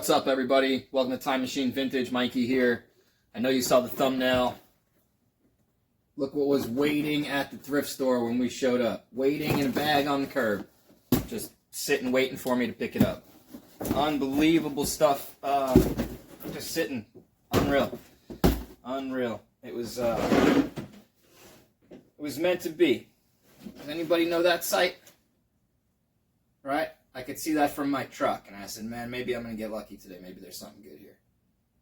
What's up, everybody? Welcome to Time Machine Vintage. Mikey here. I know you saw the thumbnail. Look what was waiting at the thrift store when we showed up. Waiting in a bag on the curb. Just sitting, waiting for me to pick it up. Unbelievable stuff. Just sitting. Unreal. Unreal. It was meant to be. Does anybody know that site? Right? I could see that from my truck, and I said, man, maybe I'm going to get lucky today. Maybe there's something good here.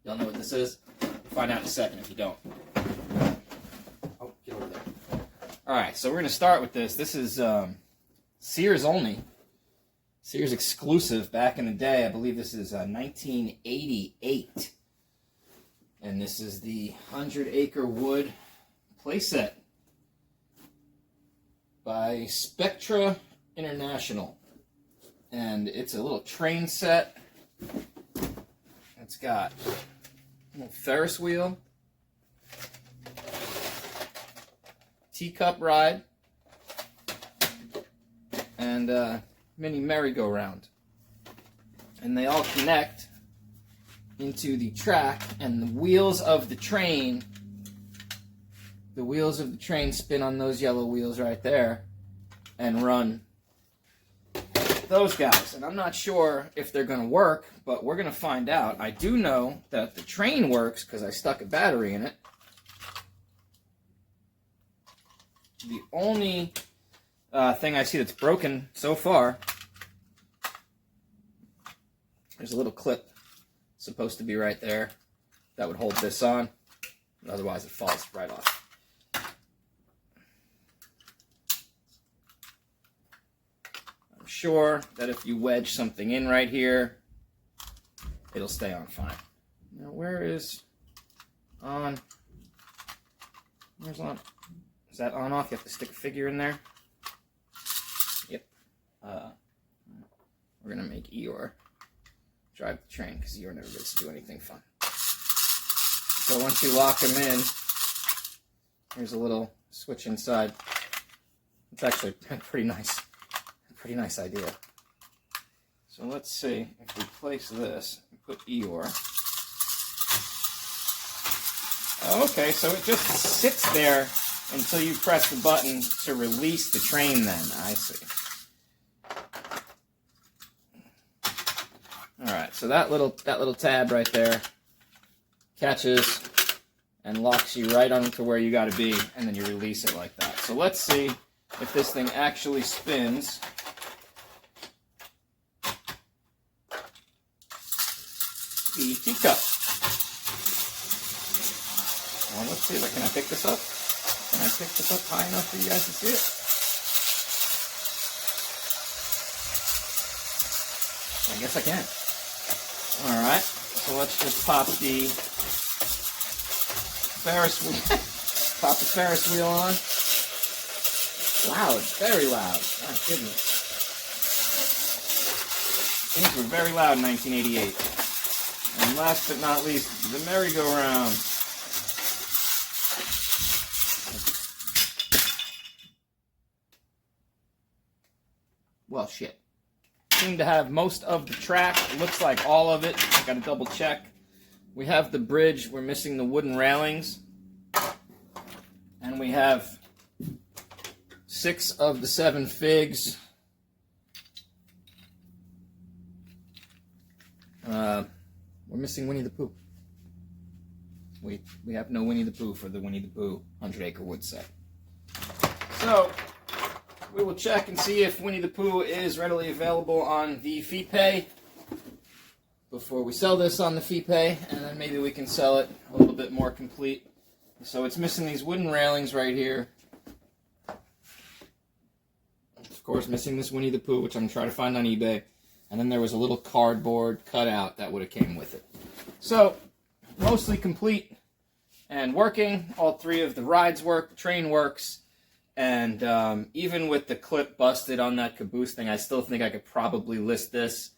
Y'all know what this is? We'll find out in a second if you don't. Oh, get over there. Alright, so we're going to start with this. This is Sears only. Sears exclusive back in the day. I believe this is 1988. And this is the 100 Acre Wood playset by Spectra International. And it's a little train set. It's got a little Ferris wheel, teacup ride, and a mini merry-go-round. And they all connect into the track, and the wheels of the train spin on those yellow wheels right there and run those guys. And I'm not sure if they're going to work, but we're going to find out. I do know that the train works because I stuck a battery in it. The only thing I see that's broken so far, there's a little clip supposed to be right there that would hold this on. Otherwise it falls right off. Sure that if you wedge something in right here, it'll stay on fine. Now, where is on? Where's on? Is that on off? You have to stick a figure in there. Yep. We're gonna make Eeyore drive the train because Eeyore never gets to do anything fun. So once you lock him in, here's a little switch inside. It's actually pretty nice. Pretty nice idea. So let's see if we place this and put Eeyore. Oh, okay, so it just sits there until you press the button to release the train then. I see. Alright, so that little tab right there catches and locks you right onto where you gotta be, and then you release it like that. So let's see if this thing actually spins. The teacup. Well, let's see. Can I pick this up? Can I pick this up high enough for you guys to see it? I guess I can. Alright. So let's just pop the Ferris wheel. Pop the Ferris wheel on. Loud. Very loud. My goodness. Things were very loud in 1988. And last but not least, the merry-go-round. Well, shit. Seem to have most of the track. It looks like all of it. I gotta double check. We have the bridge. We're missing the wooden railings. And we have 6 of the 7 figs. We're missing Winnie the Pooh. We have no Winnie the Pooh for the Winnie the Pooh 100 Acre Wood set. So, we will check and see if Winnie the Pooh is readily available on the FeePay before we sell this on the FeePay, and then maybe we can sell it a little bit more complete. So it's missing these wooden railings right here. Of course, missing this Winnie the Pooh, which I'm going to try to find on eBay. And then there was a little cardboard cutout that would have came with it. So, mostly complete and working. All 3 of the rides work, the train works, and even with the clip busted on that caboose thing, I still think I could probably list this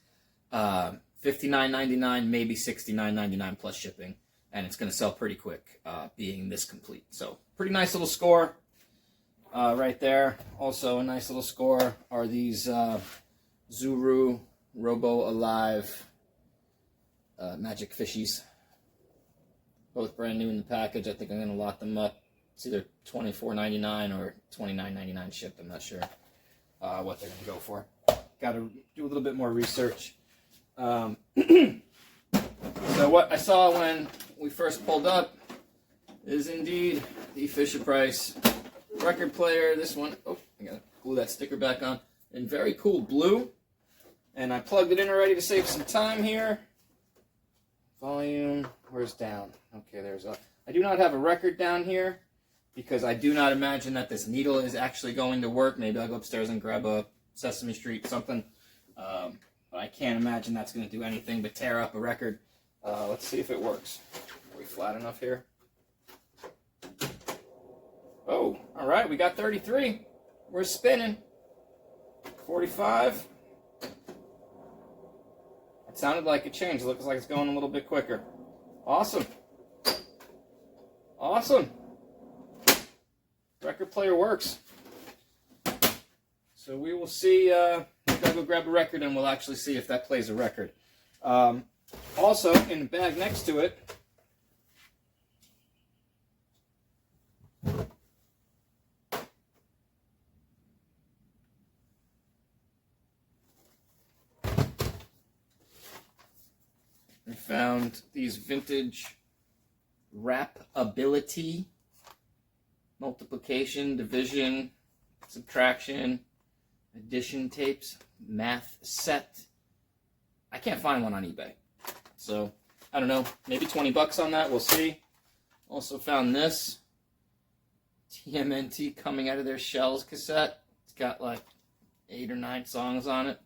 $59.99, maybe $69.99 plus shipping, and it's going to sell pretty quick, being this complete. So, pretty nice little score right there. Also, a nice little score are these Zuru Robo Alive Magic Fishies. Both brand new in the package. I think I'm going to lock them up. It's either $24.99 or $29.99 shipped. I'm not sure what they're going to go for. Got to do a little bit more research. So what I saw when we first pulled up is indeed the Fisher-Price record player. This one, oh, I got to glue that sticker back on. In very cool blue. And I plugged it in already to save some time here. Volume, where's down? Okay, there's up. I do not have a record down here because I do not imagine that this needle is actually going to work. Maybe I'll go upstairs and grab a Sesame Street something. But I can't imagine that's going to do anything but tear up a record. Let's see if it works. Are we flat enough here? Oh, all right, we got 33. We're spinning. 45. It sounded like it changed. It looks like it's going a little bit quicker. Awesome. Awesome. Record player works. So we will see. I'll go grab a record and we'll actually see if that plays a record. Also, in the bag next to it, I found these vintage wrap-ability, multiplication, division, subtraction, addition tapes, math set. I can't find one on eBay. So, I don't know, maybe 20 bucks on that, we'll see. Also found this TMNT Coming Out of Their Shells cassette. It's got like 8 or 9 songs on it.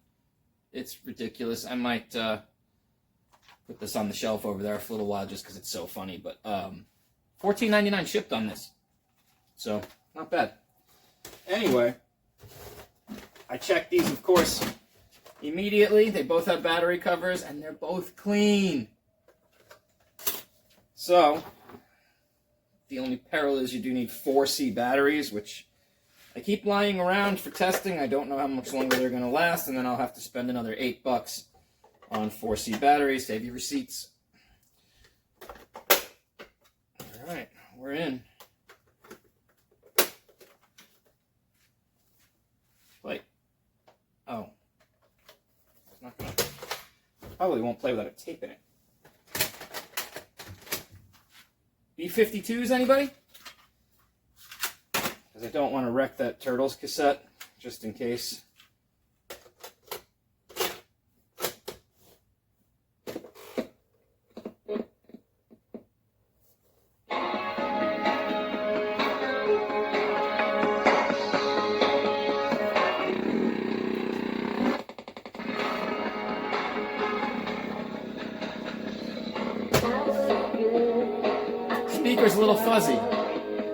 It's ridiculous. I might put this on the shelf over there for a little while just because it's so funny. But $14.99 shipped on this. So, not bad. Anyway, I checked these, of course, immediately. They both have battery covers, and they're both clean. So, the only peril is you do need 4C batteries, which I keep lying around for testing. I don't know how much longer they're going to last, and then I'll have to spend another $8 on 4C batteries. Save your receipts. All right, we're in. Play. Oh. It's not gonna. Probably won't play without a tape in it. B-52s, anybody? Because I don't want to wreck that Turtles cassette, just in case. Speaker's a little fuzzy,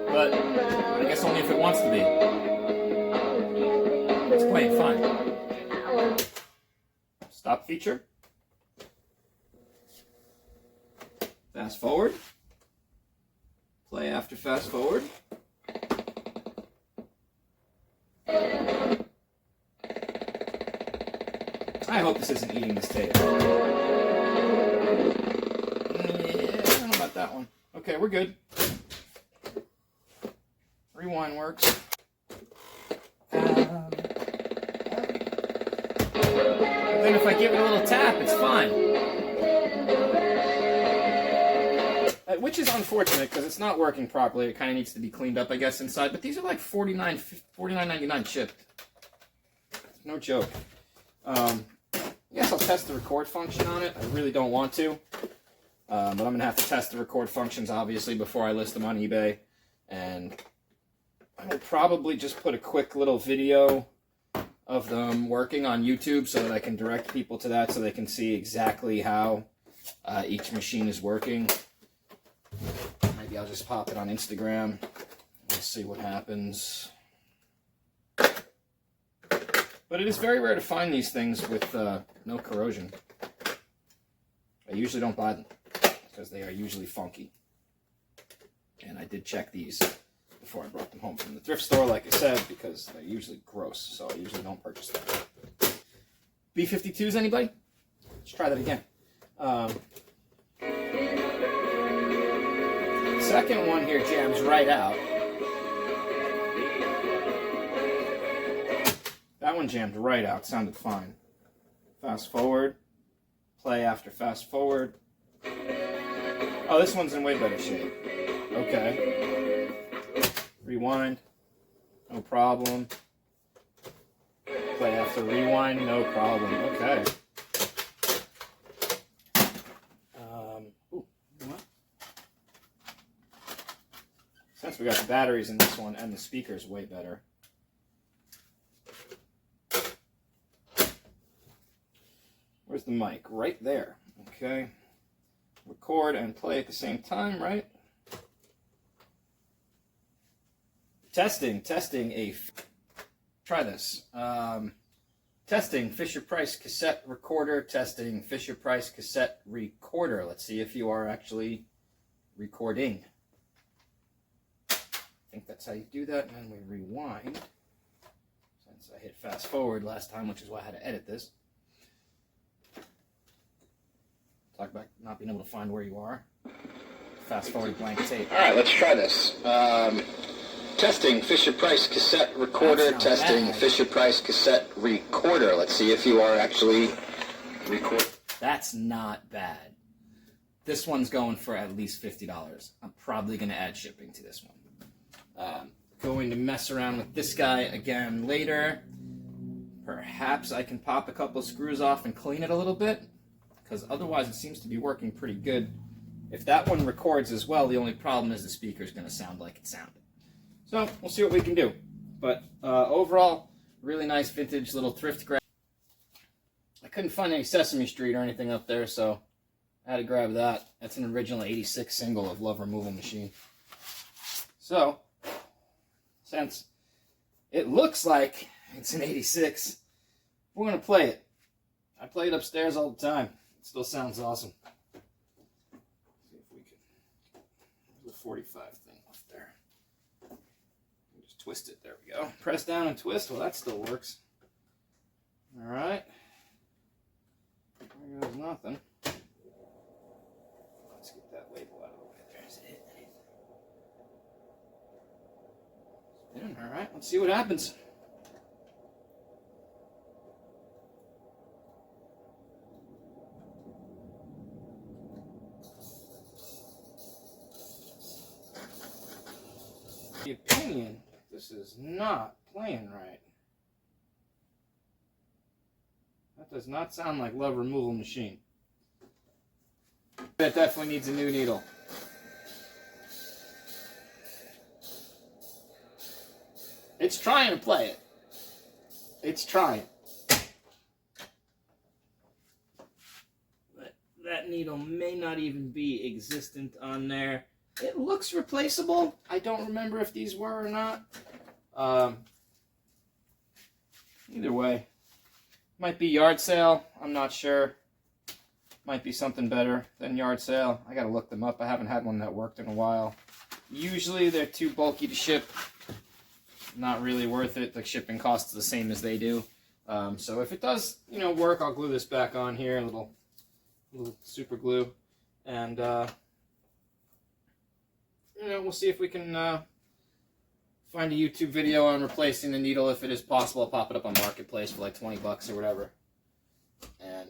but I guess only if it wants to be. It's quite fun. Stop feature. Fast forward. Play after fast forward. I hope this isn't eating this tape. Yeah, I don't know about that one. Okay, we're good. Rewind works. Then if I give it a little tap, it's fine. Which is unfortunate because it's not working properly. It kind of needs to be cleaned up, I guess, inside. But these are like $49.99 shipped. No joke. I guess I'll test the record function on it. I really don't want to. But I'm going to have to test the record functions, obviously, before I list them on eBay. And I will probably just put a quick little video of them working on YouTube so that I can direct people to that so they can see exactly how each machine is working. Maybe I'll just pop it on Instagram. We'll see what happens. But it is very rare to find these things with no corrosion. I usually don't buy them because they are usually funky. And I did check these before I brought them home from the thrift store, like I said, because they're usually gross, so I usually don't purchase them. B-52s, anybody? Let's try that again. second one here jams right out. That one jammed right out, sounded fine. Fast forward, play after fast forward. Oh, this one's in way better shape. Okay. Rewind, no problem. Play after rewind, no problem. Okay. Since we got the batteries in this one and the speakers way better. Where's the mic? Right there. Okay. Record and play at the same time, right? Testing try this. Testing Fisher-Price cassette recorder, testing Fisher-Price cassette recorder. Let's see if you are actually recording. I think that's how you do that, and then we rewind. Since I hit fast forward last time, which is why I had to edit this. Talk about not being able to find where you are. Fast forward blank tape. Alright, let's try this. Testing Fisher-Price cassette recorder, testing Fisher-Price cassette recorder. Let's see if you are actually recording. That's not bad. This one's going for at least $50. I'm probably going to add shipping to this one. Going to mess around with this guy again later. Perhaps I can pop a couple screws off and clean it a little bit, because otherwise it seems to be working pretty good. If that one records as well, the only problem is the speaker is going to sound like it sounded. So we'll see what we can do. But overall, really nice vintage little thrift grab. I couldn't find any Sesame Street or anything up there, so I had to grab that. That's an original '86 single of Love Removal Machine. So, since it looks like it's an '86, we're going to play it. I play it upstairs all the time. It still sounds awesome. See if we can. There's a 45 thing left there. Just twist it. There we go. Press down and twist. Well, that still works. All right. There goes nothing. Let's get that label out of the way. There's it. All right. Let's see what happens. The opinion, this is not playing right. That does not sound like Love Removal Machine. That definitely needs a new needle. It's trying to play it. It's trying. But that needle may not even be existent on there. It looks replaceable. I don't remember if these were or not. Either way. Might be yard sale. I'm not sure. Might be something better than yard sale. I gotta look them up. I haven't had one that worked in a while. Usually they're too bulky to ship. Not really worth it. The shipping costs the same as they do. So if it does, work, I'll glue this back on here. A little super glue. And, we'll see if we can find a YouTube video on replacing the needle. If it is possible, I'll pop it up on Marketplace for like 20 bucks or whatever. And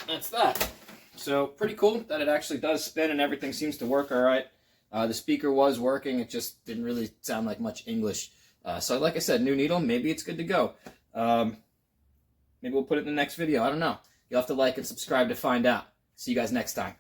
that's that. So pretty cool that it actually does spin and everything seems to work all right. The speaker was working. It just didn't really sound like much English. So like I said, new needle, maybe it's good to go. Maybe we'll put it in the next video. I don't know. You'll have to like and subscribe to find out. See you guys next time.